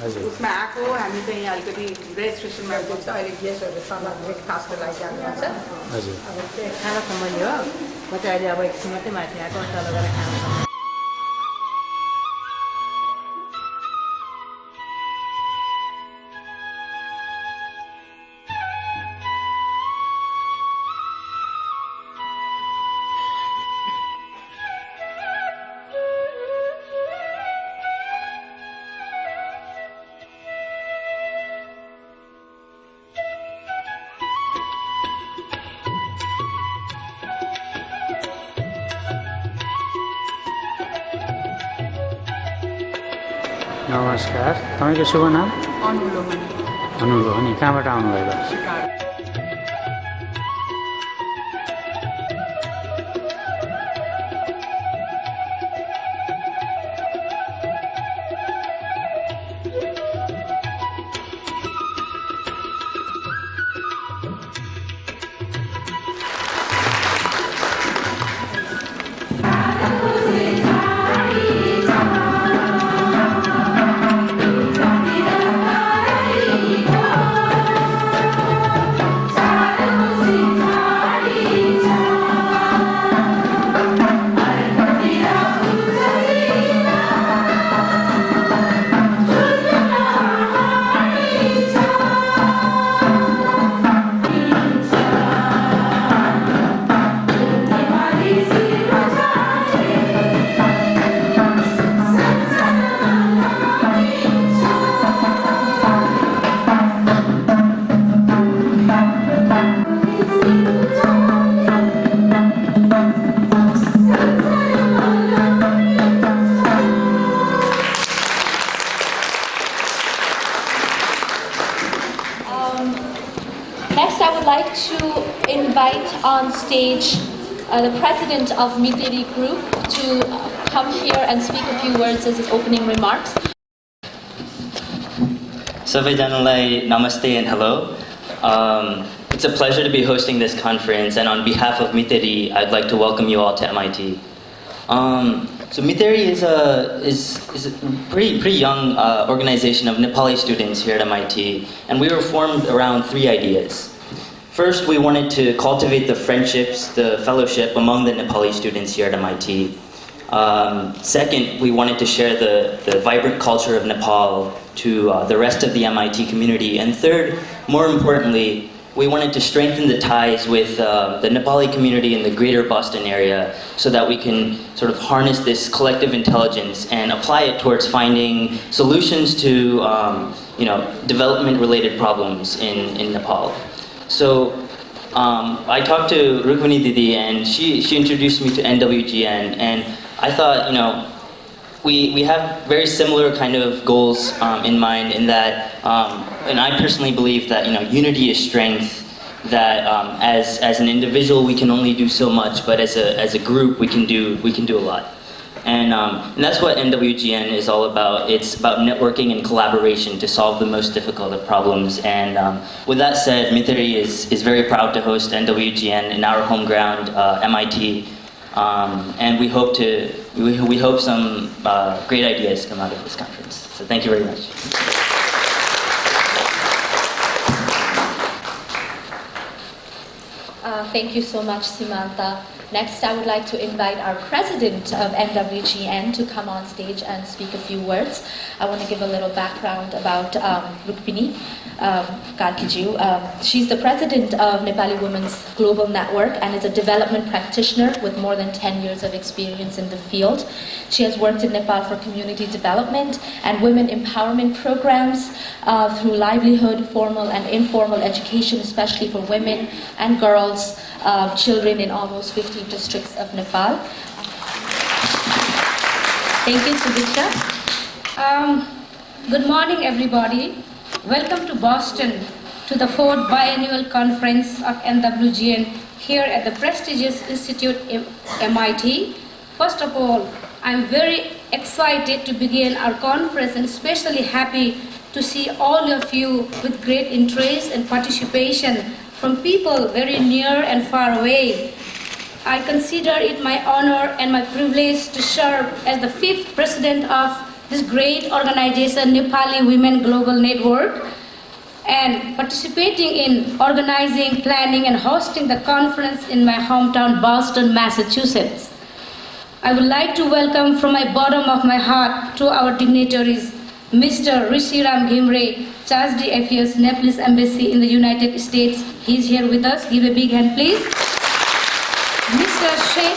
उसमा आएको हामी चाहिँ अलिकति रेजिस्ट्रेसनमा हुन्छ अहिले गेस्टहरू सामाजिक खासको लागि जानुहुन्छ हजुर अब चाहिँ खाना समय हो म चाहिँ अहिले अब एकछिन मात्रै माथि आएको तल गएर खाना नमस्कार तपाईँको शुभ नाम अनुलो हो नि कहाँबाट आउनुभएको Next, I would like to invite on stage the president of Miteri Group to come here and speak a few words as his opening remarks. Savaijanalai, namaste and hello. It's a pleasure to be hosting this conference, and on behalf of Miteri, I'd like to welcome you all to MIT. So Miteri is a pretty young organization of Nepali students here at MIT, and we were formed around 3 ideas. First, we wanted to cultivate the friendships, the fellowship among the Nepali students here at MIT. Second, we wanted to share the vibrant culture of Nepal to the rest of the MIT community. And third, more importantly, we wanted to strengthen the ties with the Nepali community in the greater Boston area so that we can sort of harness this collective intelligence and apply it towards finding solutions to development-related problems in Nepal. So I talked to Rukmini Didi, and she introduced me to NWGN, and I thought, we have very similar kind of goals in mind, in that, and I personally believe that unity is strength. That as an individual we can only do so much, but as a group we can do a lot. And that's what NWGN is all about. It's about networking and collaboration to solve the most difficult of problems. And with that said, Miteri is very proud to host NWGN in our home ground, MIT. And we hope some great ideas come out of this conference. So thank you very much. Thank you so much, Simanta. Next, I would like to invite our president of NWGN to come on stage and speak a few words. I want to give a little background about Rukmini Karkiju. She's the president of Nepali Women's Global Network and is a development practitioner with more than 10 years of experience in the field. She has worked in Nepal for community development and women empowerment programs through livelihood, formal and informal education, especially for women and girls, children in almost 50 districts of Nepal. Thank you, Sudiksha. Good morning, everybody. Welcome to Boston, to the 4th Biennial Conference of NWGN here at the prestigious Institute MIT. First of all, I'm very excited to begin our conference and especially happy to see all of you with great interest and participation from people very near and far away. I consider it my honor and my privilege to serve as the 5th president of this great organization, Nepali Women Global Network, and participating in organizing, planning, and hosting the conference in my hometown, Boston, Massachusetts. I would like to welcome from my bottom of my heart to our dignitaries, Mr. Rishiram Ghimre, Charge d'Affaires, Nepalese Embassy in the United States. He's here with us. Give a big hand, please. Mr. Shahi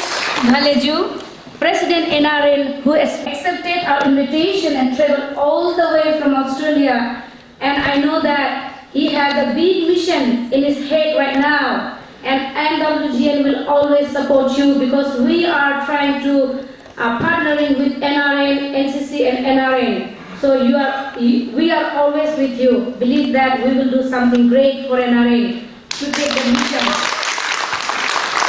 Bhaleju, President NRL, who has accepted our invitation and traveled all the way from Australia. And I know that he has a big mission in his head right now. And NWGN will always support you because we are trying to partnering with NRN, NCC and NRN. So we are always with you. Believe that we will do something great for NRN to take the mission.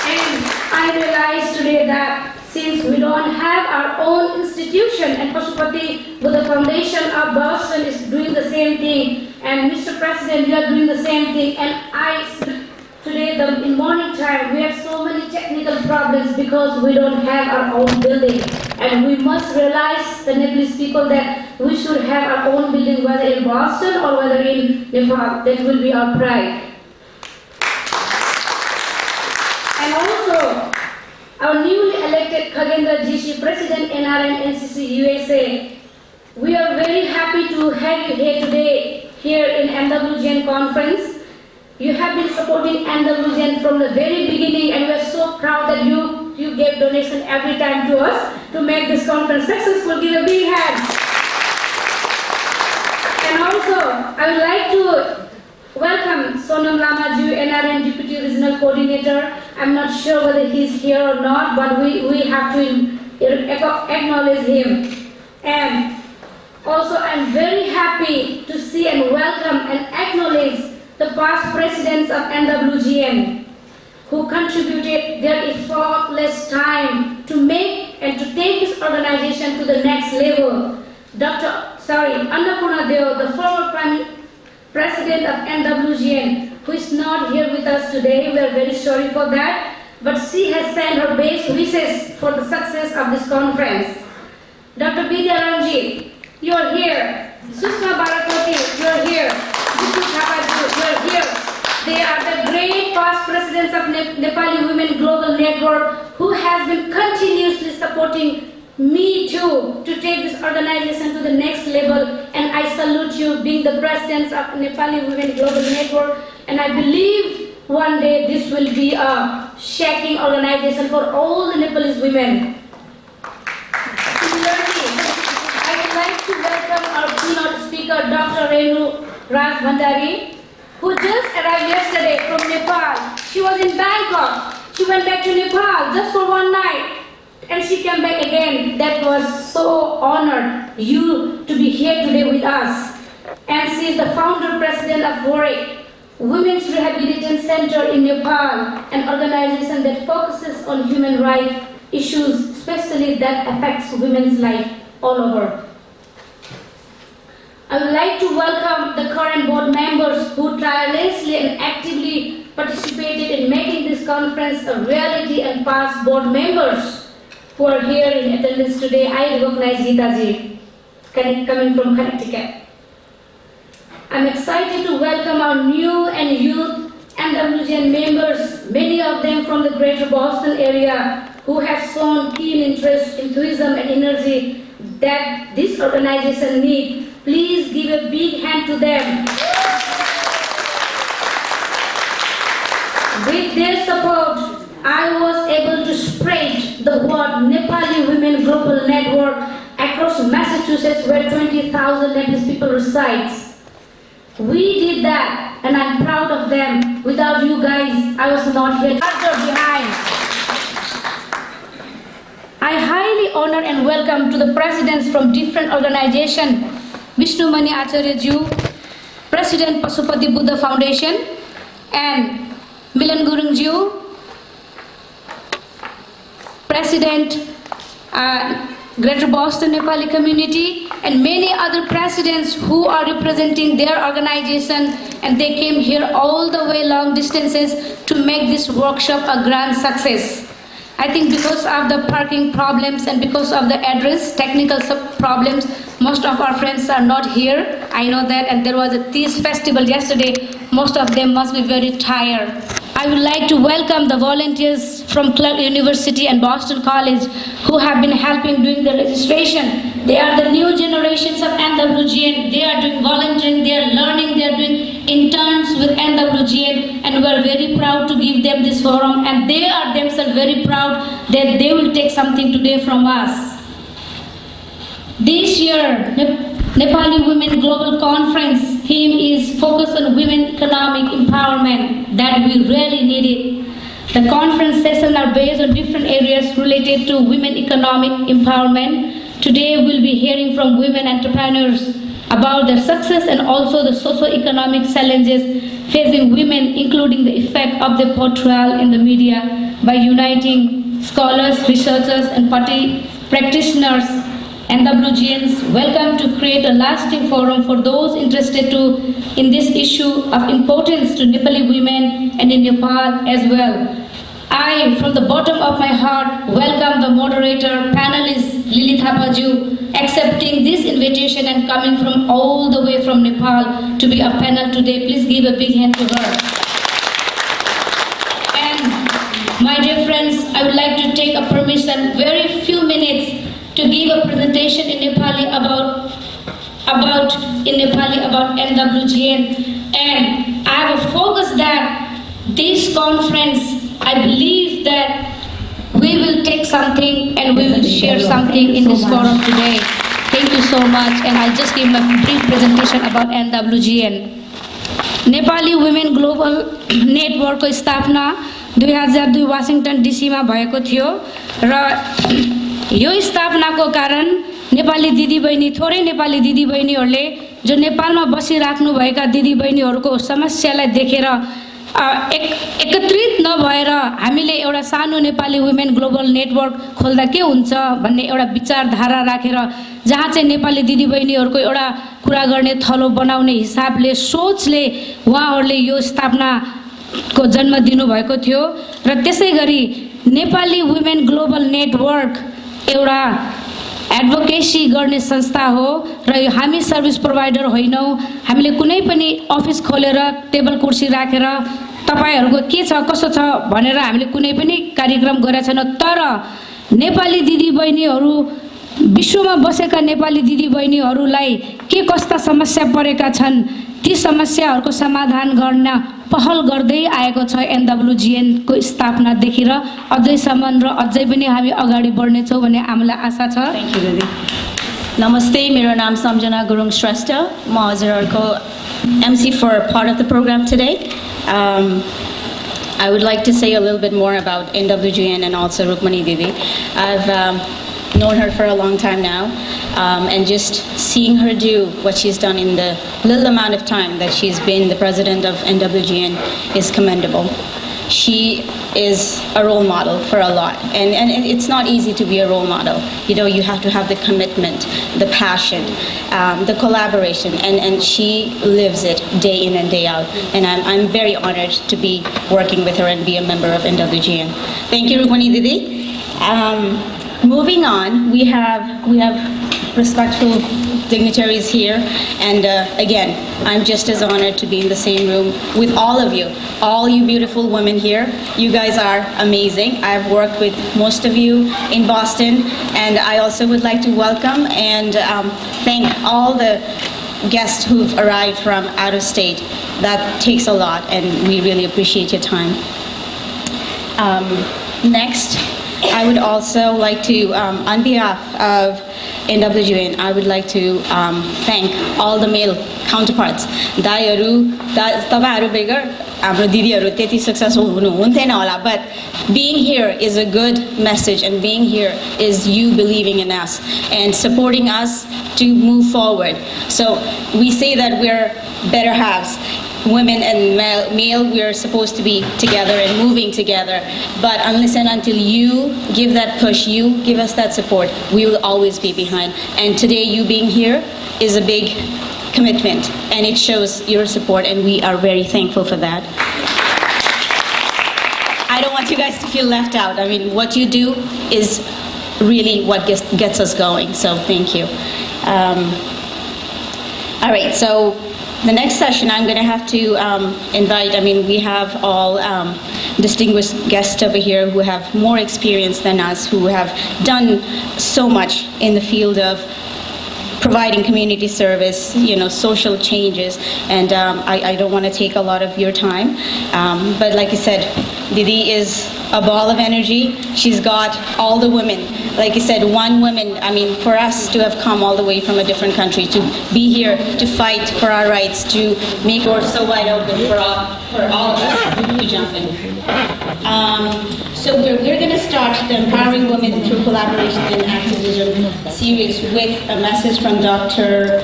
And I realized today that since we don't have our own institution and Pashupati Buddha Foundation of Boston is doing the same thing, and Mr. President, you are doing the same thing, and today, in morning time, we have so many technical problems because we don't have our own building. And we must realize, the Nepalese people, that we should have our own building, whether in Boston or whether in Nepal. That will be our pride. And also, our newly elected Khagendra Jishi, President NRN NCC USA, we are very happy to have you here today, here in NWGN conference. You have been supporting NWGN from the very beginning, and we are so proud that you gave donation every time to us to make this conference successful. Give a big hand. And also, I would like to welcome Sonam Lamaju, NRN Deputy Regional Coordinator. I'm not sure whether he's here or not, but we have to acknowledge him. And also, I'm very happy to see and welcome and acknowledge the past presidents of NWGN who contributed their effortless time to make and to take this organization to the next level. Annapurna Deo, the former President of NWGN, who is not here with us today. We are very sorry for that, but she has sent her best wishes for the success of this conference. Dr. Vidya Ranjit, you are here. Sushma Barakoti, you are here. You are here. They are the great past presidents of Nepali Women Global Network who has been continuously supporting me too to take this organization to the next level. And I salute you being the presidents of Nepali Women Global Network. And I believe one day this will be a shaking organization for all the Nepalese women. Similarly, I would like to welcome our keynote speaker, Dr. Renu Raj Bhandari, who just arrived yesterday from Nepal. She was in Bangkok. She went back to Nepal just for one night, and she came back again. That was so honored you to be here today with us. And she is the founder president of VORIC, Women's Rehabilitation Center in Nepal, an organization that focuses on human rights issues, especially that affects women's life all over. I would like to welcome the current board members who tirelessly and actively participated in making this conference a reality, and past board members who are here in attendance today. I recognize Geetaji, coming from Connecticut. I'm excited to welcome our new and youth NWGN members, many of them from the greater Boston area, who have shown keen interest, enthusiasm and energy that this organization needs. Please give a big hand to them. With their support, I was able to spread the word Nepali Women Global Network across Massachusetts, where 20,000 Nepalese people reside. We did that, and I'm proud of them. Without you guys, I was not here. Behind. I highly honor and welcome to the presidents from different organizations, Vishnu Mani Acharya Ji, President Pashupati Buddha Foundation, and Milan Gurung Ji, President Greater Boston Nepali Community, and many other presidents who are representing their organization, and they came here all the way long distances to make this workshop a grand success. I think because of the parking problems and because of the address technical problems, most of our friends are not here. I know that, and there was a Teas festival yesterday. Most of them must be very tired. I would like to welcome the volunteers from Clark University and Boston College who have been helping doing the registration. They are the new generations of NWGN. They are doing volunteering, they are learning, they are doing interns with NWGN, and we are very proud to give them this forum, and they are themselves very proud that they will take something today from us. This year, Nepali Women Global Conference theme is focus on women economic empowerment, that we really need it. The conference sessions are based on different areas related to women economic empowerment. Today we'll be hearing from women entrepreneurs about their success and also the socio-economic challenges facing women, including the effect of the portrayal in the media by uniting scholars, researchers, and practitioners. NWGNs welcome to create a lasting forum for those interested in this issue of importance to Nepali women and in Nepal as well. I, from the bottom of my heart, welcome the moderator, panelist Lily Thapaju, accepting this invitation and coming from all the way from Nepal to be a panel today. Please give a big hand to her. And my dear friends, I would like to take a permission, very few minutes, to give a presentation in Nepali about NWGN, and I have a focus that this conference, I believe that we will take something and we will share something in this forum today. Thank you so much, and I'll just give a brief presentation about NWGN. Nepali Women Global Network को स्थापना 2002 Washington डीसीमा भएको थियो र यो स्थापनाको कारण नेपाली दिदीबहिनी थोरै नेपाली दिदीबहिनीहरूले जो नेपालमा बसिराख्नु भएका दिदीबहिनीहरूको समस्यालाई देखेर एकत्रित नभएर हामीले एउटा सानो नेपाली वुमेन ग्लोबल नेटवर्क खोल्दा के हुन्छ भन्ने एउटा विचारधारा राखेर जहाँ चाहिँ नेपाली दिदीबहिनीहरूको एउटा कुरा गर्ने थलो बनाउने हिसाबले सोचले उहाँहरूले यो स्थापनाको जन्म दिनुभएको थियो र त्यसैगरी नेपाली वुमेन ग्लोबल नेटवर्क एउटा एडभोकेसी गर्ने संस्था हो र हामी सर्भिस प्रोवाइडर होइनौं। हामीले कुनै पनि अफिस खोलेर टेबल कुर्सी राखेर तपाईहरुको के छ कसो छ भनेर हामीले कुनै पनि कार्यक्रम गरेका छैनौं, तर नेपाली दिदीबहिनीहरु विश्वमा बसेका नेपाली दिदीबहिनीहरुलाई के कस्ता समस्या परेका छन् ती समस्याहरुको समाधान गर्न पहल गर्दै आएको छ एनडब्ल्यूजीएन को स्थापना देखिएर अझैसम्म र अझै पनि हामी अगाडि बढ्ने छौं भन्ने हामीलाई आशा छ। थ्यांक यू दिदी। नमस्ते, मेरो नाम सम्जना गुरुङ श्रेष्ठ, म हजुरहरुको MC for part of the program today. I would like to say a little bit more about NWGN and also Rukmani Didi. I've known her for a long time now, and just seeing her do what she's done in the little amount of time that she's been the president of NWGN is commendable. She is a role model for a lot, and it's not easy to be a role model. You know, you have to have the commitment, the passion, the collaboration, and she lives it day in and day out. And I'm very honored to be working with her and be a member of NWGN. Thank you, Rukmani Didi. Moving on, we have respectful dignitaries here, and again, I'm just as honored to be in the same room with all of you, all you beautiful women here. You guys are amazing. I've worked with most of you in Boston, and I also would like to welcome and thank all the guests who've arrived from out of state. That takes a lot, and we really appreciate your time. Next, I would also like to, on behalf of NWGN, I would like to thank all the male counterparts. तपाईहरु बेगर हाम्रो दिदीहरु त्यति successful हुनु हुन्थेन होला, but being here is a good message, and being here is you believing in us and supporting us to move forward. So we say that we're better halves. Women and male, we are supposed to be together and moving together. But unless and until you give that push, you give us that support, we will always be behind. And today, you being here is a big commitment, and it shows your support, and we are very thankful for that. I don't want want you guys to feel left out. I mean, what you do is really what gets us going. So thank you. All right, so the next session I'm going to have to invite, we have all distinguished guests over here who have more experience than us, who have done so much in the field of providing community service, social changes, and I don't want to take a lot of your time. But like I said, Didi is a ball of energy. She's got all the women. Like I said, one woman, for us to have come all the way from a different country, to be here, to fight for our rights, to make doors so wide open for all of us to jump in. So we're going to start the Empowering Women Through Collaboration and Activism series with a message from Dr.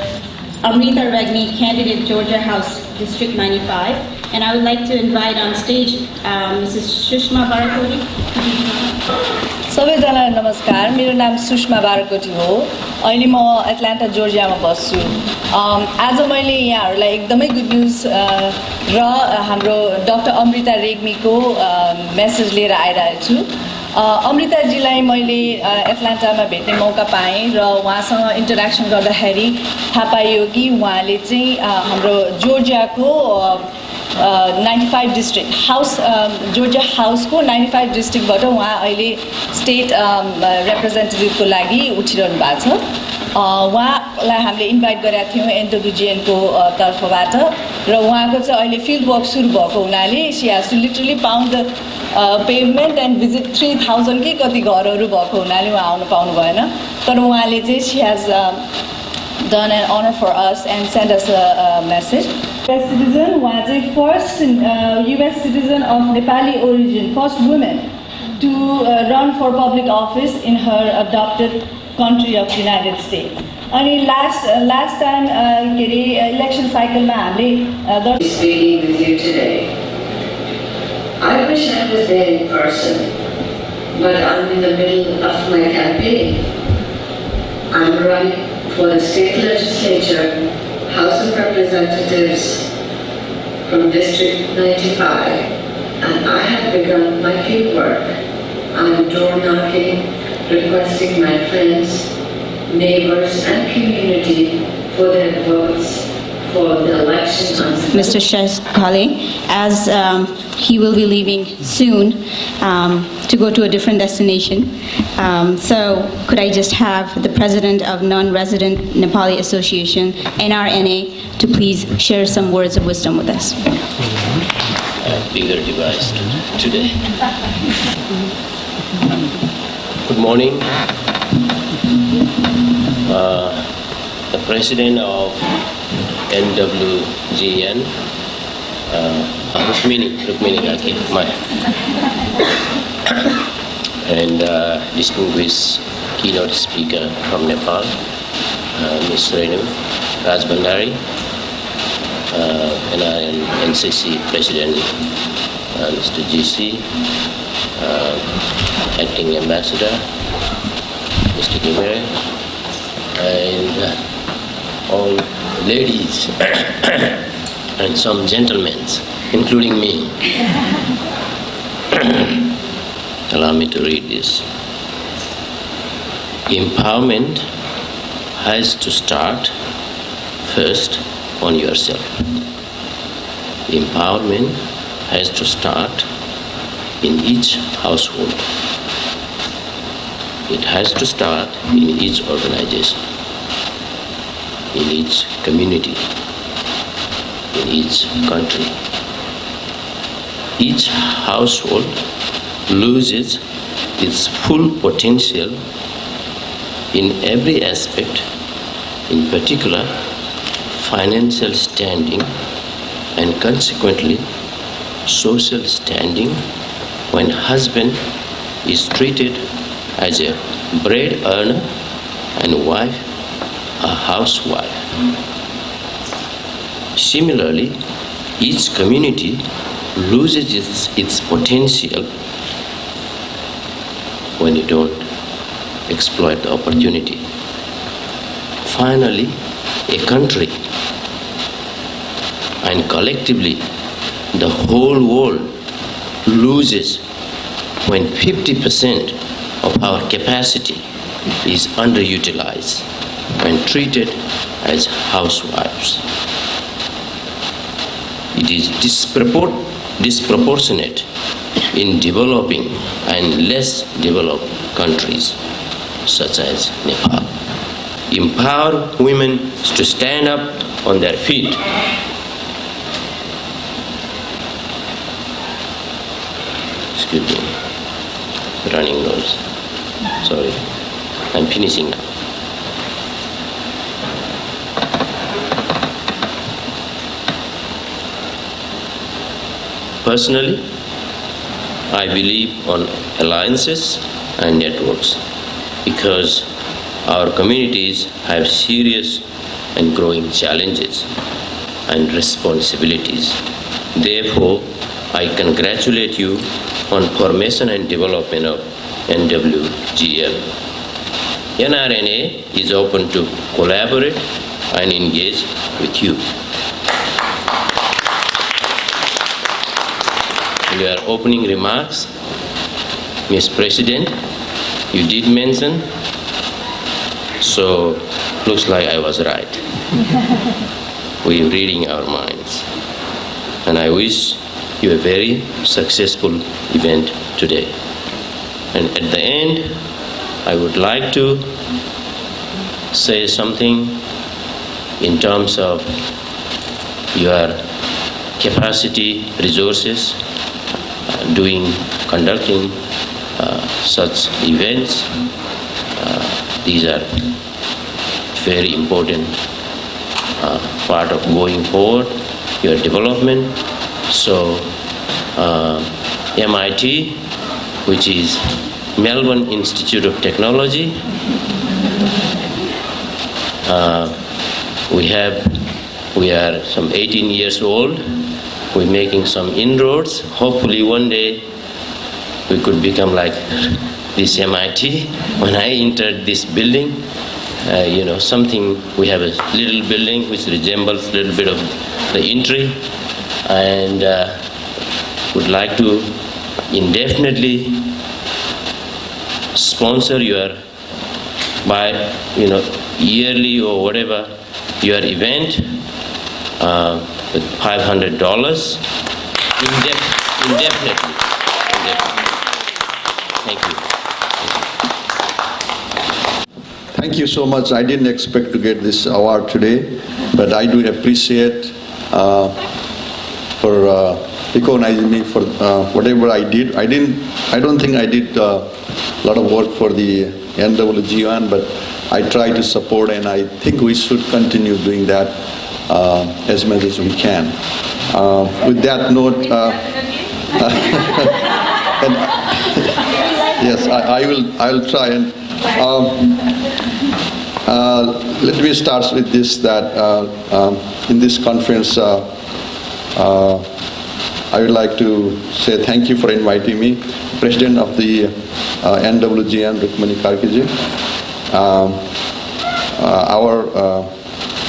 Amrita Regni, candidate Georgia House, District 95. And I would like to invite on stage Mrs. Sushma Barakoti. सबैजनालाई नमस्कार, मेरो नाम सुषमा बारकोटी हो। अहिले म Atlanta जोर्जियामा बस्छु। आज मैले यहाँहरूलाई एकदमै गुड न्युज र हाम्रो डाक्टर अमृता रेग्मीको मेसेज लिएर आइरहेको छु। अमृताजीलाई मैले एटलान्टामा भेट्ने मौका पाएँ र उहाँसँग इन्टरेक्सन गर्दाखेरि थाहा पाइयो कि उहाँले चाहिँ हाम्रो जोर्जियाको 95 डिस्ट्रिक्ट हाउस जोर्जिया हाउसको 95 डिस्ट्रिक्टबाट उहाँ अहिले स्टेट रिप्रेजेन्टेटिभको लागि उठिरहनु भएको छ। उहाँलाई हामीले इन्भाइट गरेका थियौँ एनडब्ल्युजिएनको तर्फबाट र उहाँको चाहिँ अहिले फिल्ड वर्क सुरु भएको हुनाले she has to literally pound the pavement and visit 3000 के कति घरहरू भएको हुनाले उहाँ आउनु पाउनु भएन। तर उहाँले चाहिँ she has done an honor for us and sent us a message. US citizen, उहाँ चाहिँ first US citizen of Nepali origin, first woman to run for public office in her adopted country of United States. अनि last time के अरे election cycle मा हामीले speaking with you today. I wish I was there in person, but I'm in the middle of my campaign. I'm running for the state legislature, House of Representatives from District 95, and I have begun my field work. I'm door knocking, requesting my friends, neighbors, and community for their votes for the election on Mr. Shahi, as he will be leaving soon to go to a different destination. So could I just have the president of Non-Resident Nepali Association, NRNA, to please share some words of wisdom with us. Bigger device today. Good morning. The president of NWGN, Rukmini Kaki, and distinguished keynote speaker from Nepal, Ms. Renu Rajbandari, and I am NCC President, Mr. GC, Acting Ambassador, Mr. Kumari, and all ladies and some gentlemen, including me. Allow me to read this. Empowerment has to start first on yourself. Empowerment has to start in each household. It has to start in each organization, in each community, in each country. Each household loses its full potential in every aspect, in particular financial standing and consequently social standing, when husband is treated as a bread earner and wife a housewife. Similarly, each community loses its potential when you don't exploit the opportunity. Finally, a country and collectively the whole world loses when 50% of our capacity is underutilized and treated as housewives. It is disproportionate in developing and less developed countries such as Nepal. Empower women to stand up on their feet. Excuse me, running nose. Sorry, I'm finishing now. Personally, I believe on alliances and networks because our communities have serious and growing challenges and responsibilities. Therefore, I congratulate you on formation and development of NWGL. NRNA is open to collaborate and engage with you. In your opening remarks, Ms. President, you did mention, so looks like I was right. We're reading our minds. And I wish you a very successful event today. And at the end, I would like to say something in terms of your capacity, resources, conducting such events. These are very important part of going forward, your development. So MIT, which is Melbourne Institute of Technology, we are some 18 years old. We're making some inroads. Hopefully one day we could become like this MIT. When I entered this building, something, we have a little building which resembles a little bit of the entry, and would like to indefinitely sponsor your, yearly or whatever, your event with $500 indefinitely. Thank you. Thank you so much. I didn't expect to get this award today, but I do appreciate for recognizing me for whatever I did. I don't think I did a lot of work for the NWGN, but I try to support, and I think we should continue doing that as much as we can. With that note, yes, I will try. And let me start with this: that in this conference, I would like to say thank you for inviting me, President of the NWGN, Rukmani Karkiji, our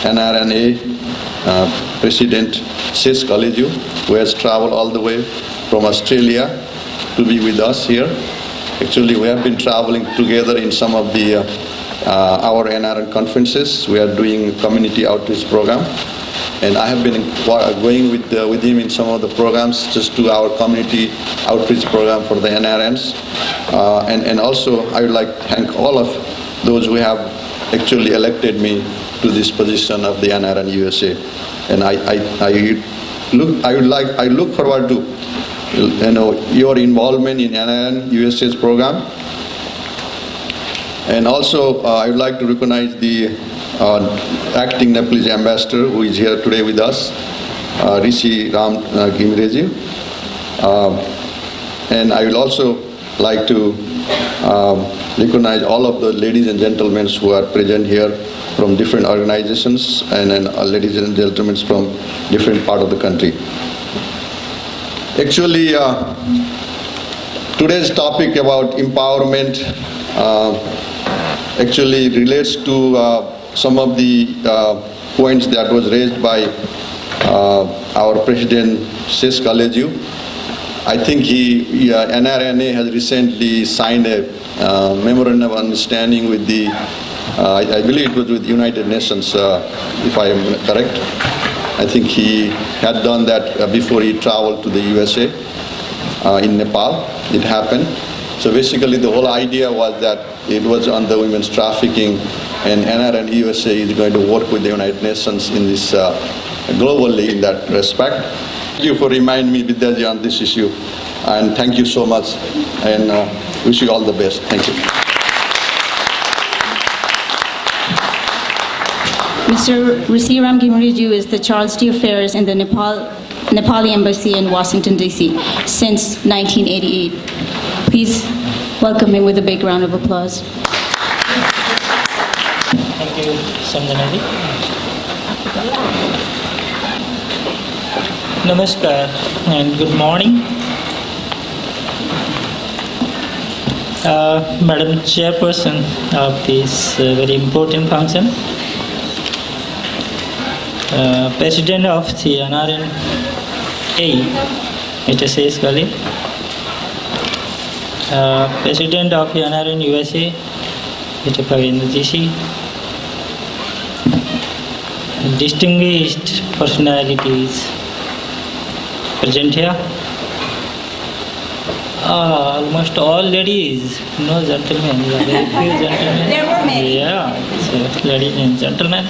NRNA President Sis Kaleju, who has traveled all the way from Australia to be with us here. Actually, we have been traveling together in some of the our NRN conferences. We are doing community outreach program, and I have been going with him in some of the programs, just to our community outreach program for the NRNs. And also, I would like to thank all of those who have actually elected me to this position of the NRN USA. And I look forward to your involvement in NRN USA's program. And also, I would like to recognize the acting Nepalese ambassador who is here today with us, Rishi Ram Gimreji. And I will also like to recognize all of the ladies and gentlemen who are present here from different organizations, and ladies and gentlemen from different parts of the country. Actually, today's topic about empowerment actually relates to some of the points that was raised by our President Sis Kaleju. I think NRNA has recently signed a memorandum of understanding with the, I believe it was with the United Nations, if I am correct. I think he had done that before he traveled to the USA. In Nepal, it happened. So basically the whole idea was that it was on the women's trafficking, and NRN USA is going to work with the United Nations in this globally in that respect. Thank you for reminding me, Vidyaji, on this issue, and thank you so much, and wish you all the best. Thank you. Mr. Risiram Gimariju is the Charles D. Affairs in the Nepali Embassy in Washington, D.C. since 1988. Please welcome him with a big round of applause. Thank you, Sanjana ji. Namaskar and good morning. Madam Chairperson of this very important function, President of the NRNA, Mr. Shahi, President of the NRN USA, Mr. Ji, distinguished personalities present here, almost all ladies, no gentlemen, very few gentlemen. There were many. Yeah, so ladies and gentlemen.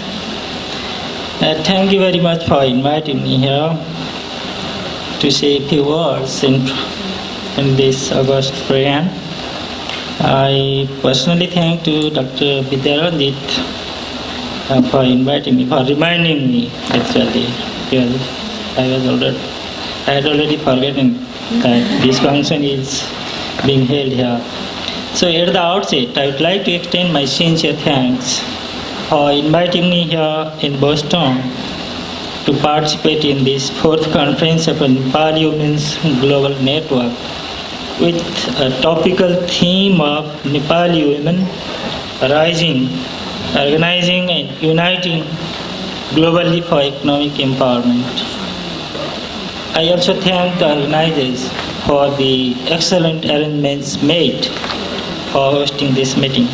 Thank you very much for inviting me here to say a few words in this August program. I personally thank to Dr. Vidyaranjit for inviting me, for reminding me actually, because I had already forgotten that this function is being held here. So at the outset, I would like to extend my sincere thanks for inviting me here in Boston to participate in this 4th conference of Nepali Women's Global Network with a topical theme of Nepali women rising, organizing and uniting globally for economic empowerment. I also thank the organizers for the excellent arrangements made for hosting this meeting,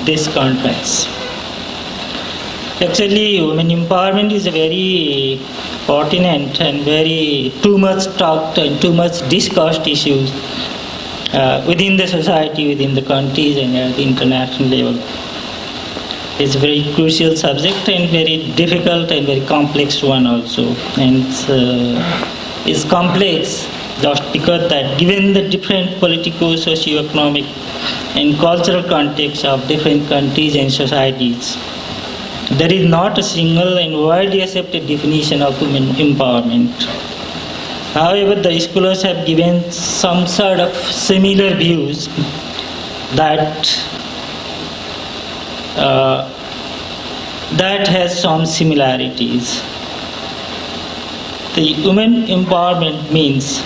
this conference. Actually, women empowerment is a very pertinent and very too much talked and too much discussed issue within the society, within the countries and at the international level. It's a very crucial subject and very difficult and very complex one also. And it's complex just because that given the different political, socio-economic and cultural context of different countries and societies, there is not a single and widely accepted definition of women empowerment. However, the scholars have given some sort of similar views that has some similarities. The women empowerment means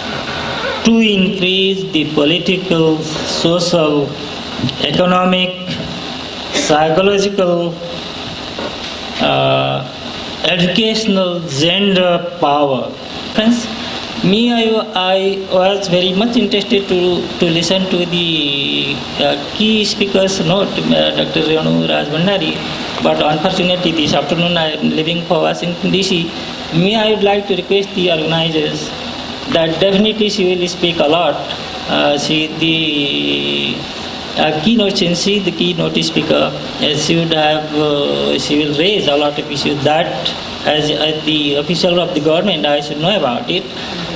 to increase the political, social, economic, psychological, educational, gender power. Friends, I was very much interested to listen to the key speakers note, Dr. Renu Rajbhandari, but unfortunately this afternoon I am leaving for Washington DC. I would like to request the organizers that definitely she will speak a lot. She the keynote speaker, she will raise a lot of issues that as the official of the government I should know about it.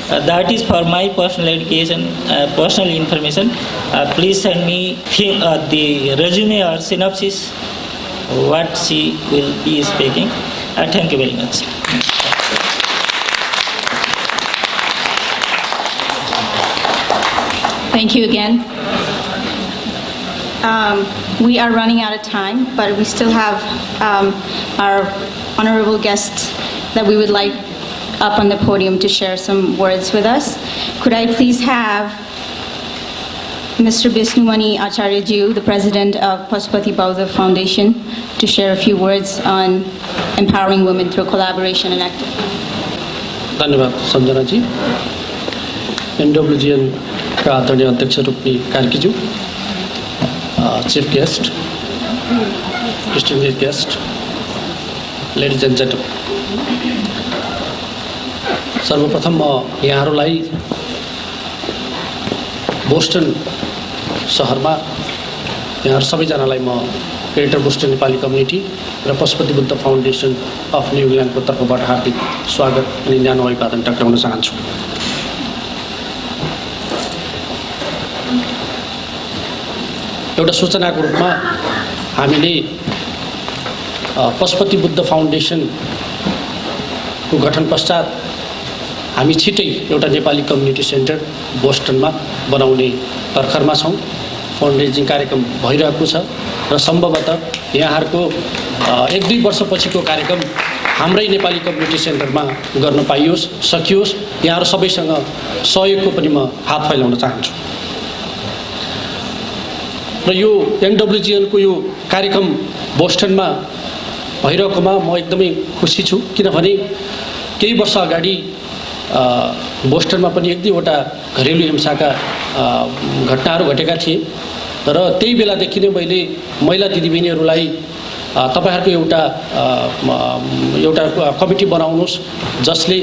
That is for my personal education, personal information. Please send me the resume or synopsis what she will be speaking. Thank you very much. Thank you again. We are running out of time, but we still have our honorable guest that we would like up on the podium to share some words with us. Could I please have Mr. Bishnumani Acharya-ji, the president of Pashupati Baudha Foundation, to share a few words on empowering women through collaboration and activism. धन्यवाद Sanjana ji. NWGN का आदरणीय अध्यक्ष रूपी कार्कीज्यू, chief guest, distinguished guest, ladies and gentlemen. सर्वप्रथम म यहाँहरूलाई Boston सहरमा यहाँ सबैजनालाई म ग्रेटर बोस्टन नेपाली कम्युनिटी र पशुपति बुद्ध फाउन्डेसन अफ न्युजिल्यान्डको तर्फबाट हार्दिक स्वागत अनि न्यानो अभिवादन टक्राउन चाहन्छु। एउटा सूचनाको रूपमा हामीले पशुपति बुद्ध फाउन्डेसनको गठन पश्चात हामी छिटै एउटा नेपाली कम्युनिटी सेन्टर बोस्टनमा बनाउने तर्खरमा छौँ। फन्ड रेजिङ कार्यक्रम भइरहेको छ र सम्भवतः यहाँहरूको 1-2 वर्षपछिको कार्यक्रम हाम्रै नेपाली कम्युनिटी सेन्टरमा गर्न पाइयोस्, सकियोस्। यहाँहरू सबैसँग सहयोगको पनि म हात फैलाउन चाहन्छु र यो NWGN को यो कार्यक्रम बोस्टनमा भइरहेकोमा म एकदमै खुसी छु, किनभने केही वर्ष अगाडि बोस्टनमा पनि 1-2वटा घरेलु हिंसाका घटनाहरू घटेका थिए र त्यही बेलादेखि नै मैले महिला दिदीबहिनीहरूलाई तपाईहरुको एउटा कमिटी बनाउनुस् जसले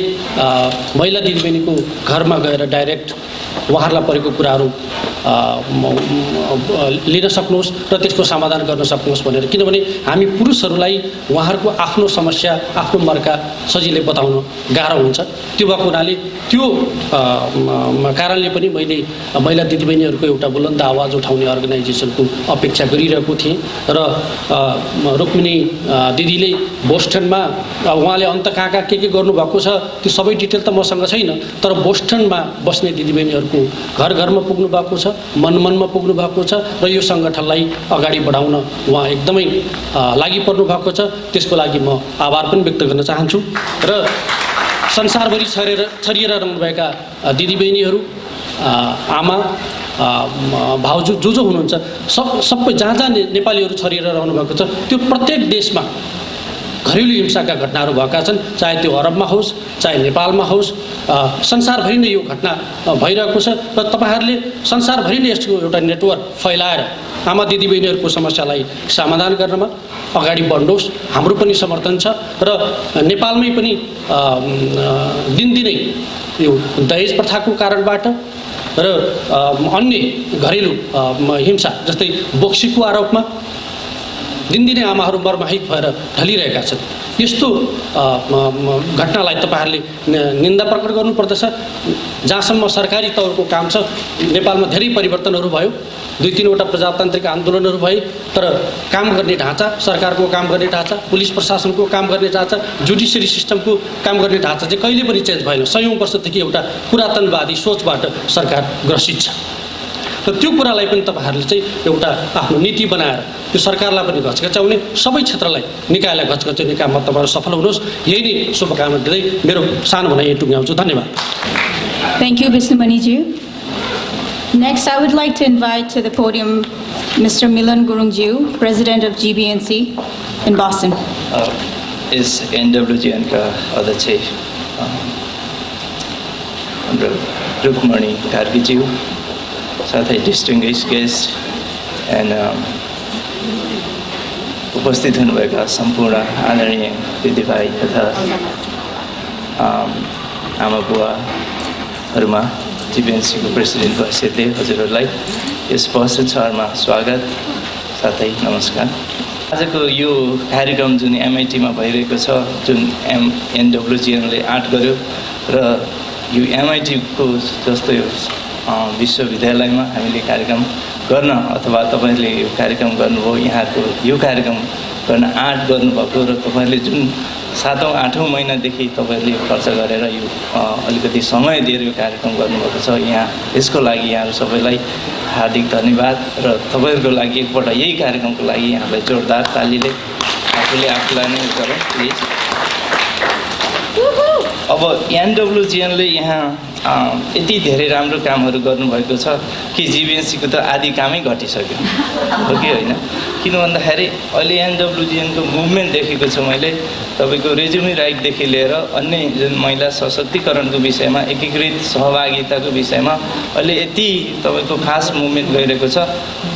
महिला दिदीबहिनीको घरमा गएर डाइरेक्ट उहाँहरूलाई परेको कुराहरू लिन सक्नुहोस् र त्यसको समाधान गर्न सक्नुहोस् भनेर, किनभने हामी पुरुषहरूलाई उहाँहरूको आफ्नो समस्या आफ्नो मर्का सजिलै बताउन गाह्रो हुन्छ। त्यो भएको हुनाले त्यो कारणले पनि मैले महिला दिदीबहिनीहरूको एउटा बुलन्द आवाज उठाउने अर्गनाइजेसनको अपेक्षा गरिरहेको थिएँ र रुक्मिनी दिदीले बोस्टनमा उहाँले अन्त कहाँ के गर्नुभएको छ त्यो सबै डिटेल त मसँग छैन, तर बोस्टनमा बस्ने दिदीबहिनीहरूको घर घरमा पुग्नु भएको छ, मन मनमा पुग्नु भएको छ र यो सङ्गठनलाई अगाडि बढाउन उहाँ एकदमै लागि पर्नु भएको छ। त्यसको लागि म आभार पनि व्यक्त गर्न चाहन्छु र संसारभरि छरिएर रहनुभएका दिदीबहिनीहरू, आमा, भाउजू जो हुनुहुन्छ सबै जहाँ नेपालीहरू छरिएर रहनुभएको छ, त्यो प्रत्येक देशमा घरेलु हिंसाका घटनाहरू भएका छन्, चाहे त्यो अरबमा होस् चाहे नेपालमा होस्, संसारभरि नै यो घटना भइरहेको छ र तपाईहरुले संसारभरि नै यसको एउटा नेटवर्क फैलाएर आमा दिदीबहिनीहरूको समस्यालाई समाधान गर्नमा अगाडि बढ्नुहोस्। हाम्रो पनि समर्थन छ र नेपालमै पनि दिनदिनै यो दहेज प्रथाको कारणबाट र अन्य घरेलु हिंसा जस्तै बोक्सीको आरोपमा दिनदिनै आमाहरू मर्माहित भएर ढलिरहेका छन्। यस्तो घटनालाई तपाईहरुले निन्दा प्रकट गर्नुपर्दछ। जहाँसम्म सरकारी तौरको काम छ, नेपालमा धेरै परिवर्तनहरू भयो, 2-3वटा प्रजातान्त्रिक आन्दोलनहरू भए, तर काम गर्ने ढाँचा, सरकारको काम गर्ने ढाँचा, पुलिस प्रशासनको काम गर्ने ढाँचा, जुडिसियरी सिस्टमको काम गर्ने ढाँचा चाहिँ कहिले पनि चेन्ज भएन। 100औं वर्षदेखि एउटा पुरातनवादी सोचबाट सरकार ग्रसित छ र त्यो कुरालाई पनि तपाईहरुले चाहिँ एउटा आफ्नो नीति बनाएर त्यो सरकारलाई पनि घचघचाउने, सबै क्षेत्रलाई निकायलाई घचघचाउने काममा तपाईहरु सफल हुनुहोस्। यही नै शुभकामना दिँदै मेरो सानो भनाइ यही टुङ्ग्याउँछु। धन्यवाद। Thank you, Bisnumaniji. Next, I would like to invite to the podium Mr. Milan Gurungjiu, President of GBNC in Boston. Is NWGN का अध्यक्ष हाम्रो रुक्मणी कार्कीज्यू, साथै distinguished guest and उपस्थित हुनुभएका सम्पूर्ण आदरणीय दिदीभाइ तथा आमा बुवाहरूमा जीबीएनसीको प्रेसिडेन्टको हैसियतले हजुरहरूलाई यस बोस्टन सहरमा स्वागत साथै नमस्कार। आजको यो कार्यक्रम जुन एमआईटीमा भइरहेको छ, जुन एनडब्ल्युजीएनले आँट गर्यो र यो एमआईटीको जस्तो विश्वविद्यालयमा हामीले कार्यक्रम गर्न अथवा तपाईहरुले यो कार्यक्रम गर्नुभयो, यहाँको यो कार्यक्रम गर्न आँट गर्नुभएको र तपाईहरुले जुन 7औं 8औं महिनादेखि तपाईहरुले खर्च गरेर यो अलिकति समय दिएर यो कार्यक्रम गर्नुभएको छ, यहाँ यसको लागि यहाँहरु सबैलाई हार्दिक धन्यवाद र तपाईहरुको लागि एकपल्ट यही कार्यक्रमको लागि यहाँलाई जोरदार तालीले आफूलाई नै गरौँ प्लिज। अब एनडब्ल्युजीएनले यहाँ यति धेरै राम्रो कामहरू गर्नुभएको छ कि जीबीएनसीको त आधी कामै घटिसक्यो हो कि होइन किन भन्दाखेरि अहिले एनडब्ल्युजिएनको मुभमेन्ट देखेको छु मैले तपाईँको रेज्युमी राइटदेखि लिएर अन्य जुन महिला सशक्तिकरणको विषयमा एकीकृत सहभागिताको विषयमा अहिले यति तपाईँको फास्ट मुभमेन्ट गइरहेको छ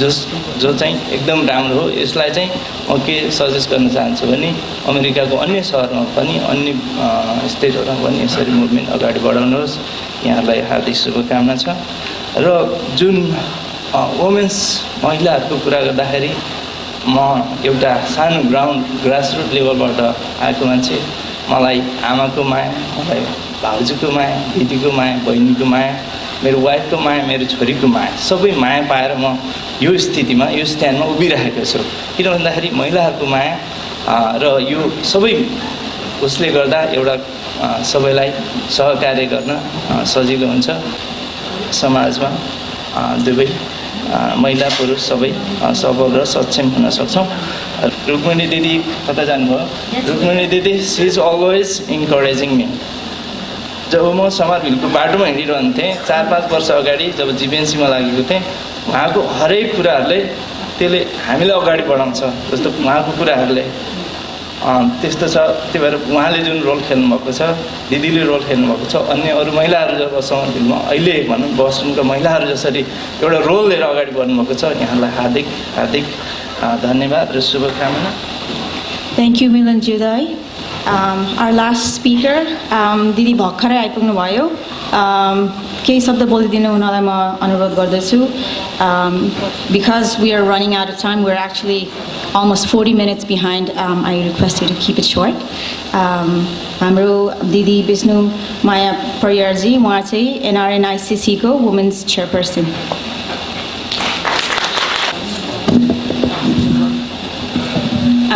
जो चाहिँ एकदम राम्रो हो यसलाई चाहिँ म के सजेस्ट गर्न चाहन्छु भने अमेरिकाको अन्य सहरमा पनि अन्य स्टेटहरूमा पनि यसरी मुभमेन्ट अगाडि बढाउनुहोस् यहाँलाई हार्दिक शुभकामना छ र जुन वुमेन्स महिलाहरूको कुरा गर्दाखेरि म एउटा सानो ग्रासरुट लेभलबाट आएको मान्छे मलाई आमाको माया मलाई भाउजूको माया दिदीको माया बहिनीको माया मेरो वाइफको माया मेरो छोरीको माया सबै माया पाएर म यो स्थितिमा यो स्ट्यान्डमा उभिरहेको छु किन भन्दाखेरि महिलाहरूको माया र यो सबै उसले गर्दा एउटा सबैलाई सहकार्य गर्न सजिलो हुन्छ समाजमा दुवै महिला पुरुष सबै सबल र सक्षम हुन सक्छौँ रुक्मिणी दिदी कता जानुभयो रुक्मिणी दिदी सी इज अलवेज इन्करेजिङ मी जब म समरभिलको बाटोमा हिँडिरहन्थेँ 4-5 वर्ष अगाडि जब जिबिएनसीमा लागेको थिएँ उहाँको हरेक कुराहरूले त्यसले हामीलाई अगाडि बढाउँछ जस्तो उहाँको कुराहरूले त्यस्तो छ त्यही भएर उहाँले जुन रोल खेल्नुभएको छ दिदीले रोल खेल्नुभएको छ अन्य अरू महिलाहरू जब समरभिलमा अहिले भनौँ बोस्टनको महिलाहरू जसरी एउटा रोल लिएर अगाडि बढ्नुभएको छ यहाँलाई हार्दिक हार्दिक धन्यवाद र शुभकामना Thank you, Milanju Dai. Our last speaker, दिदी भर्खरै आइपुग्नु भयो केही शब्द बोलिदिनु हुनलाई म अनुरोध गर्दछु because we are running out of time, we're actually almost 40 minutes behind. I request you to keep it short. हाम्रो दिदी विष्णु माया परियारजी उहाँ चाहिँ NRNICC को वुमेन्स चेयरपर्सन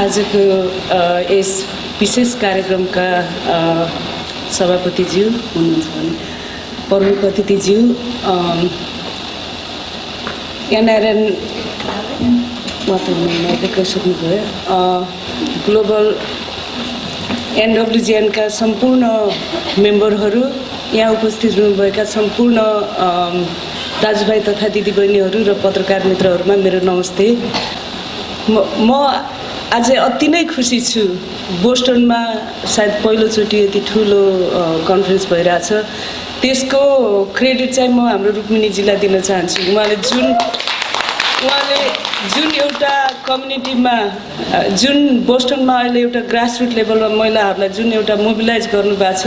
आजको यस विशेष कार्यक्रमका सभापतिज्यू हुनुहुन्छ भने प्रमुख अतिथिज्यू एनआरएन सक्नुभयो ग्लोबल एनडब्ल्युजिएनका सम्पूर्ण मेम्बरहरू यहाँ उपस्थित हुनुभएका सम्पूर्ण दाजुभाइ तथा दिदीबहिनीहरू र पत्रकार मित्रहरूमा मेरो नमस्ते म आज अति नै खुसी छु बोस्टनमा सायद पहिलोचोटि यति ठुलो कन्फरेन्स भइरहेछ त्यसको क्रेडिट चाहिँ म हाम्रो रुक्मिनीजीलाई दिन चाहन्छु उहाँले जुन एउटा कम्युनिटीमा जुन बोस्टनमा अहिले एउटा ग्रासरुट लेभलमा महिलाहरूलाई जुन एउटा मोबिलाइज गर्नुभएको छ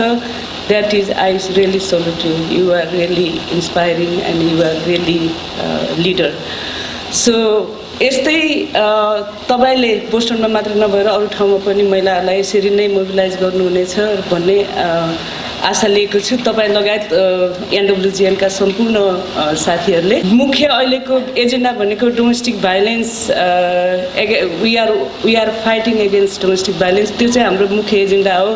that is I really salute you are really inspiring and you are really leader so यस्तै तपाईले बोस्टनमा मात्र नभएर अरू ठाउँमा पनि महिलाहरूलाई यसरी नै मोबिलाइज गर्नुहुनेछ भन्ने आशा लिएको छु तपाईँ लगायत एनडब्ल्युजिएनका सम्पूर्ण साथीहरूले मुख्य अहिलेको एजेन्डा भनेको domestic violence we are fighting against domestic violence त्यो चाहिँ हाम्रो मुख्य एजेन्डा हो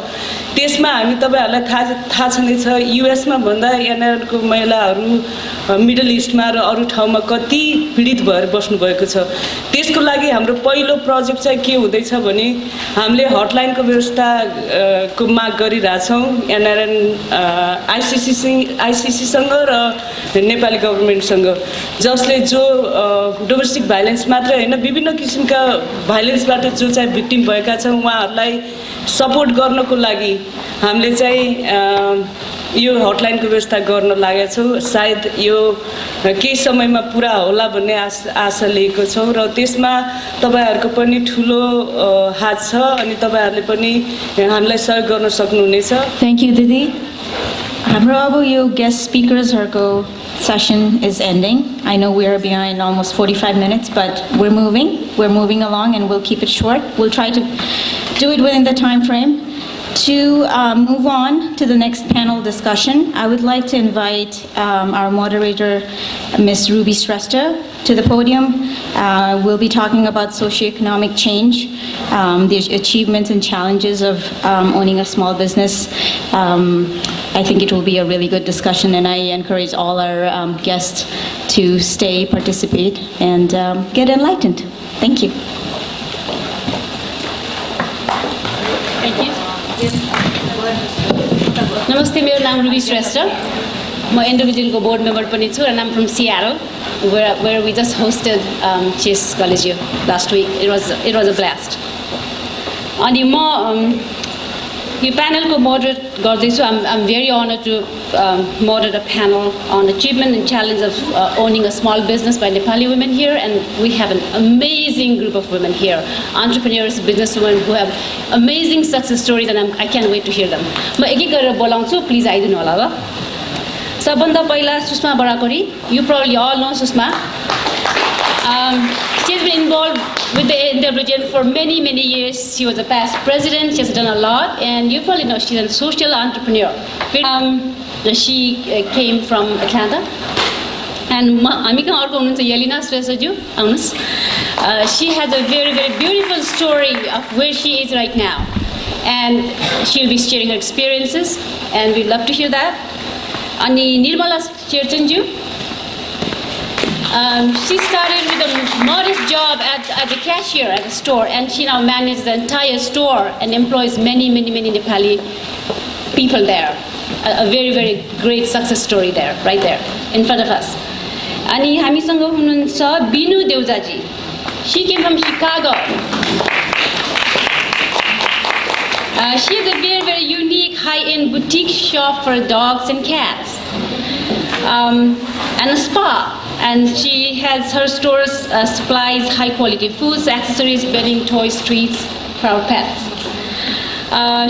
त्यसमा हामी तपाईहरूलाई थाहा छँदैछ युएसमा भन्दा एनआरएनको महिलाहरू मिडल इस्टमा र अरू ठाउँमा कति पीडित भएर बस्नुभएको छ त्यसको लागि हाम्रो पहिलो प्रोजेक्ट चाहिँ के हुँदैछ भने हामीले हटलाइनको व्यवस्थाको माग गरिरहेछौँ एनआरएन आइसिसीसँग र नेपाली गभर्मेन्टसँग जसले जो डोमेस्टिक भाइलेन्स मात्रै होइन विभिन्न किसिमका भाइलेन्सबाट जो चाहिँ भिक्टिम भएका छन् उहाँहरूलाई सपोर्ट गर्नको लागि हामीले चाहिँ यो हटलाइनको व्यवस्था गर्न लागेका छौँ सायद यो केही समयमा पुरा होला भन्ने आशा लिएको छौँ र त्यसमा तपाईहरूको पनि ठुलो हात छ अनि तपाईहरूले पनि हामीलाई सहयोग गर्न सक्नुहुनेछ थ्याङ्क यू दिदी हाम्रो अब यो guest स्पिकर्सहरूको session is ending. I know we are behind almost 45 minutes, but we're moving along and we'll keep it short. We'll try to do it within the time frame. To move on to the next panel discussion, I would like to invite our moderator, Ms. Ruby Shrestha, to the podium. We'll be talking about socioeconomic change, the achievements and challenges of owning a small business. I think it will be a really good discussion, and I encourage all our guests to stay, participate, and get enlightened. Thank you. नमस्ते मेरो नाम ruby श्रेष्ठ म एन्डोभिजनको board member पनि छु and I'm from Seattle where we just hosted Chess College last week. It was a blast. अनि म यो प्यानलको moderate गर्दैछु. I'm very honored to moderate a panel on achievement and challenge of owning a small business by Nepali women here, and we have an amazing group of women here, entrepreneurs, businesswomen who have amazing success stories, and I can't wait to hear them. म एक एक गरेर बोलाउँछु, please आइदिनु होला ल. सबभन्दा पहिला Sushma बराकोरी. You probably all know Sushma. She has been involved with the NWGN for many years. She was a past president. She has done a lot, and you probably know she's a social entrepreneur. She came from Atlanta, and हामी कहाँ अर्को हुनुहुन्छ यलिना श्रेष्ठज्यू आउनुस्. She has a very beautiful story of where she is right now, and she'll be sharing her experiences, and we'd love to hear that. अनि Nirmala शेरचनज्यू. She started with a modest job at the cashier at the store, and she now manages the entire store and employs many Nepali people there. A very great success story there, right there, in front of us. अनि हामीसँग हुनुहुन्छ बिनु देउजाजी. She came from Chicago. She has a very unique high-end boutique shop for dogs and cats, and a spa. And she has her stores supplies high-quality foods, accessories, bedding, toys, treats for our pets.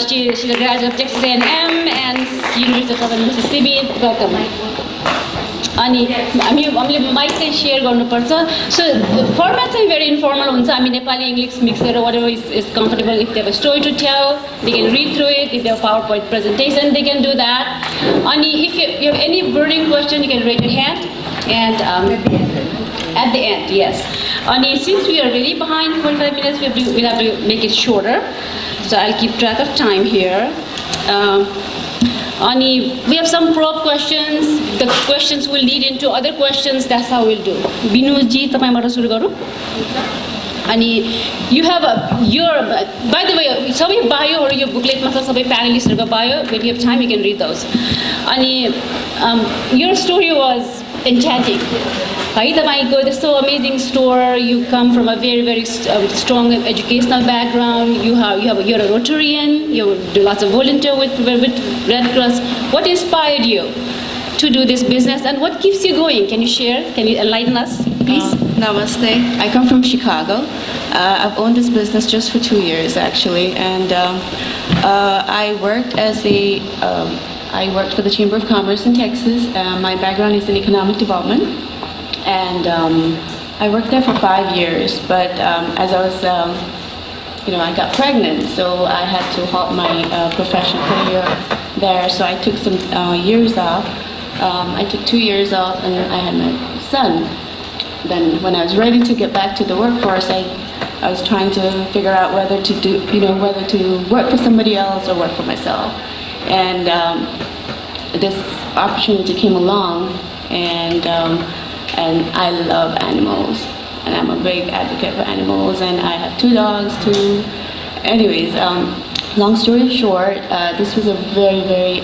She's a graduate of Texas A&M and University of Southern Mississippi. Welcome. अनि हामीले mic चाहिँ share गर्नुपर्छ. So the format is very informal हुन्छ. हामी Nepali English mix गरेर whatever is comfortable. If they have a story to tell, they can read through it. If they have a PowerPoint presentation, they can do that. अनि if you have any burning question, you can raise your hand. And at the end, yes. And since we are really behind 45 minutes, we'll have to make it shorter. So I'll keep track of time here. We have some probe questions. The questions will lead into other questions. That's how we'll do. Binu ji, तपाईबाट सुरु गरौँ. अनि you have by the way, सबै बायोहरू यो बुकलेटमा छ, सबै प्यानलिस्टहरूको bio. When you have time, you can read those. अनि your story was enchanting. है तपाईको त्यस्तो amazing store. You come from a very strong educational background. You're a Rotarian. You do lots of volunteer with Red Cross. What inspired you to do this business, and what keeps you going? Can you share? Can you enlighten us, please? Namaste. I come from Chicago. I've owned this business just for 2 years actually, and I worked for the Chamber of Commerce in Texas. My background is in economic development, and I worked there for 5 years. But as I was, I got pregnant, so I had to halt my professional career there. So I took some years off. I took 2 years off, and I had my son. Then, when I was ready to get back to the workforce, I was trying to figure out whether to work for somebody else or work for myself. And this opportunity came along, and I love animals, and I'm a big advocate for animals, and I have 2 dogs too. Anyways, long story short, this was a very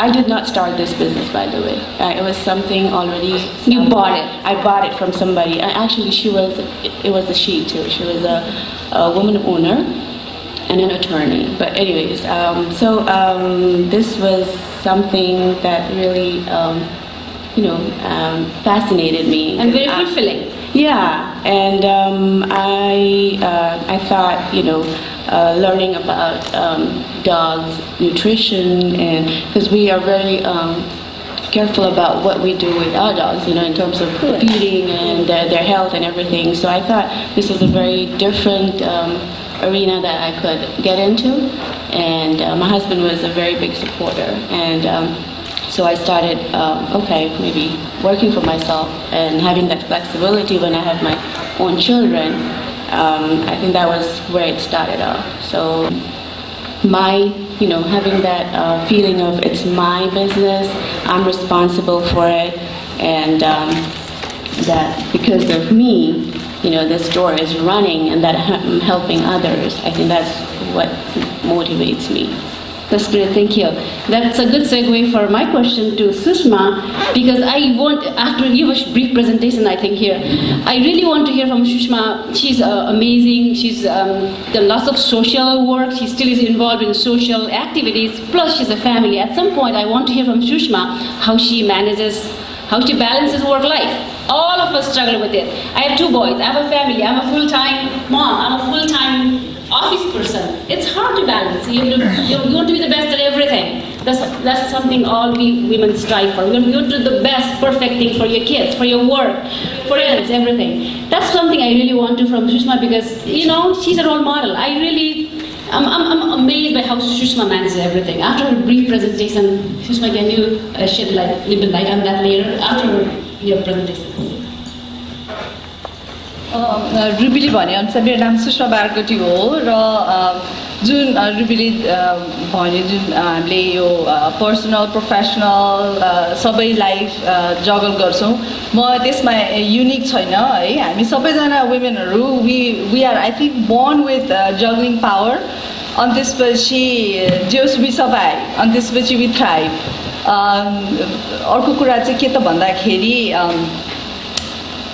I did not start this business, by the way. It was something already. You bought it. I bought it from somebody. Actually, it was a she too. She was a woman owner and an attorney. But anyways, this was something that really, fascinated me. And very fulfilling. Yeah, and I thought, learning about dogs, nutrition, and because we are very careful about what we do with our dogs, in terms of feeding and their health and everything. So I thought this was a very different arena that I could get into, and my husband was a very big supporter, and so I started maybe working for myself and having that flexibility when I have my own children. I think that was where it started off. So having that feeling of it's my business, I'm responsible for it, and that because of me, the store is running and that I'm helping others. I think that's what motivates me. That's great, thank you. That's a good segue for my question to Sushma, because I want, after you give a brief presentation, I think here, I really want to hear from Sushma. She's amazing, she's done lots of social work, she still is involved in social activities, plus she's a family. At some point, I want to hear from Sushma how she balances work life. All of us struggle with it. I have 2 boys, I have a family, I'm a full-time mom, I'm a full-time office person. It's hard to balance. You want to be the best at everything. That's something all we women strive for. You want to do the best, perfect thing for your kids, for your work, friends, everything. That's something I really want to from Sushma, because she's a role model. I'm amazed by how Sushma manages everything. After her brief presentation, Sushma, can you shed a little bit light on that later after your presentation? रुबीले भने अनुसार मेरो नाम सुषमा बारकोटी हो र जुन रुबीले भने जुन हामीले यो personal professional सबै लाइफ जगल गर्छौं म त्यसमा युनिक छैन है हामी सबैजना वुमेनहरु we are I think born with juggling power अनि त्यसपछि जेस वी सर्भाइभ अनि त्यसपछि वी थ्राइभ अर्को कुरा चाहिँ के त भन्दाखेरि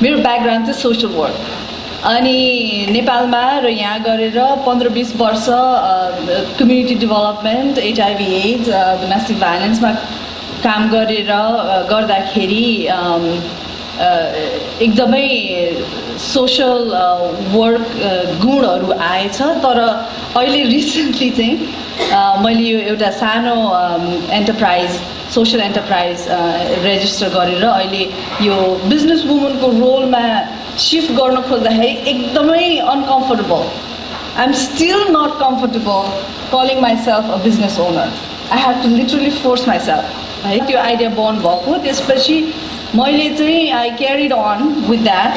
मेरो ब्याकग्राउन्ड चाहिँ सोशल वर्क अनि नेपालमा र यहाँ गरेर 15-20 वर्ष community development HIV AIDS domestic भाइलेन्समा काम गरेर गर्दाखेरि एकदमै सोशल वर्क गुणहरू आएछ तर अहिले रिसेन्टली चाहिँ मैले यो एउटा सानो एन्टरप्राइज सोशल एन्टरप्राइज रेजिस्टर गरेर अहिले यो बिजनेस वुमनको रोलमा शिफ्ट गर्न खोज्दाखेरि एकदमै uncomfortable I am still not comfortable calling myself a business owner I have to literally force myself है त्यो आइडिया बर्न भएको त्यसपछि मैले चाहिँ I carried on with that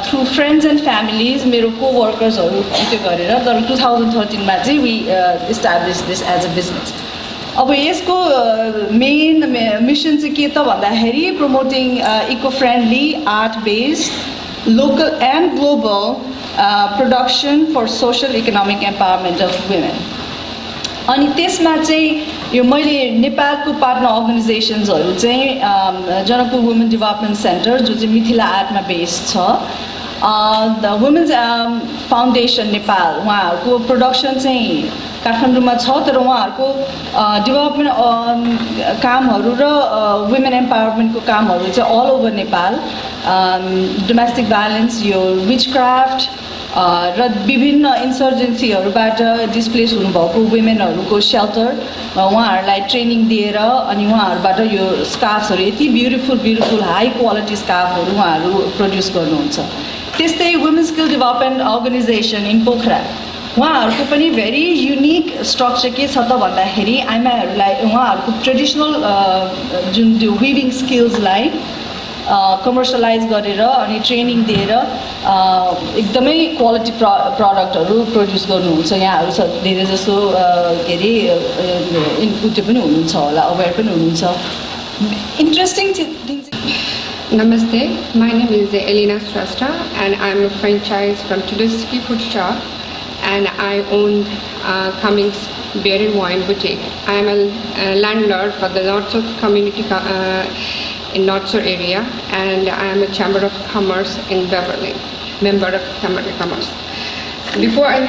through friends and families मेरो कोवर्कर्सहरू त्यो गरेर तर 2013 मा चाहिँ we establish this as a business अब यसको मेन मिसन चाहिँ के त भन्दाखेरि promoting eco friendly art based local and global production for social economic empowerment of women अनि त्यसमा चाहिँ यो मैले नेपालको पार्टनर अर्गनाइजेसन्सहरू चाहिँ जनकपुर वुमेन डेभलपमेन्ट सेन्टर जो चाहिँ मिथिला आर्टमा बेस्ड छ द वुमेन्स फाउन्डेसन नेपाल उहाँहरूको प्रोडक्सन चाहिँ काठमाडौँमा छ तर उहाँहरूको डेभलपमेन्ट कामहरू र वुमेन एम्पावरमेन्टको कामहरू चाहिँ all over Nepal domestic violence यो विचक्राफ्ट र विभिन्न इन्सर्जेन्सीहरूबाट डिस्प्लेस हुनुभएको वुमेनहरूको सेल्टर उहाँहरूलाई ट्रेनिङ दिएर अनि उहाँहरूबाट यो स्कार्फ्सहरू यति ब्युटिफुल हाई क्वालिटी स्कार्फहरू उहाँहरू प्रड्युस गर्नुहुन्छ त्यस्तै वुमेन स्किल डेभलपमेन्ट अर्गनाइजेसन इन पोखरा उहाँहरूको पनि भेरी युनिक स्ट्रक्चर के छ त भन्दाखेरि आइमाहरूलाई उहाँहरूको ट्रेडिसनल जुन त्यो विभिङ स्किल्सलाई कमर्सियलाइज गरेर अनि ट्रेनिङ दिएर एकदमै क्वालिटी प्रडक्टहरू प्रड्युस गर्नुहुन्छ यहाँहरू छ धेरै जस्तो के अरे इनपुट पनि हुनुहुन्छ होला अवेर पनि हुनुहुन्छ interesting thing Namaste, my name is Elena Strasta and I'm a franchise from Tudowski Food Shop and I own Cummings Beer and Wine Boutique. I am a landlord for the North-South community in North-South area and I am a Chamber of Commerce in Beverly, member of Chamber of Commerce. Before I